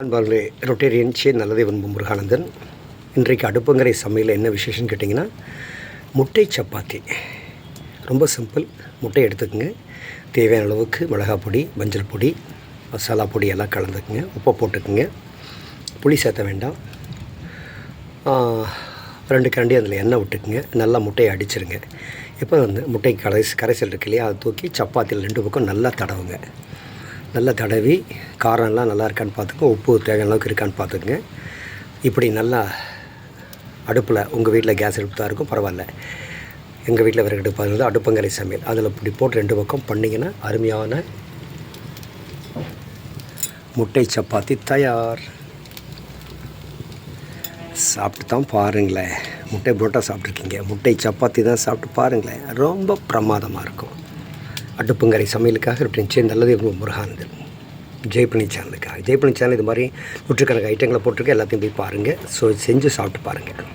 அன்பார்களே, Rotarian நல்லதை விரும்பும் முருகானந்தன். இன்றைக்கு அடுப்பங்கரை சமையல் என்ன விசேஷம்னு கேட்டிங்கன்னா, முட்டை சப்பாத்தி. ரொம்ப சிம்பிள். முட்டை எடுத்துக்கோங்க, தேவையான அளவுக்கு மிளகாய் பொடி, மஞ்சள் பொடி, மசாலா பொடி எல்லாம் கலந்துக்குங்க, உப்பை போட்டுக்குங்க, புளி சேர்த்த வேண்டாம். 2 கரண்டி அதில் எண்ணெய் விட்டுக்குங்க, நல்லா முட்டையை அடிச்சிருங்க. இப்போ முட்டை கரைசல் இருக்கு இல்லையா, அதை தூக்கி சப்பாத்தியில் 2 பக்கம் நல்லா தடவுங்க. நல்லா தடவி காரம்லாம் நல்லா இருக்கான்னு பார்த்துக்கோங்க, உப்பு தேவையான அளவுக்கு இருக்கான்னு பார்த்துக்குங்க. இப்படி நல்லா அடுப்பில், உங்கள் வீட்டில் கேஸ் அடுப்பு தான் இருக்கும், பரவாயில்ல, எங்கள் வீட்டில் விறகு அடுப்பு வந்து அடுப்பங்கரை சமையல், அதில் இப்படி போட்டு 2 பக்கம் பண்ணிங்கன்னா அருமையான முட்டை சப்பாத்தி தயார். சாப்பிட்டு தான் பாருங்களேன். முட்டை புரோட்டா சாப்பிட்ருக்கீங்க, முட்டை சப்பாத்தி தான் சாப்பிட்டு பாருங்களேன், ரொம்ப பிரமாதமாக இருக்கும். அடுப்பங்கரை சமையலுக்காக இப்படி நல்லதே முருகானந்தன். ஜெய்பணி சேனலுக்காக. ஜெய்பணி சேனல் இது மாதிரி நூற்றுக்கணக்கான ஐட்டங்களை போட்டிருக்க, எல்லாத்தையும் போய் பாருங்கள். ஸோ செஞ்சு சாப்பிட்டு பாருங்கள்.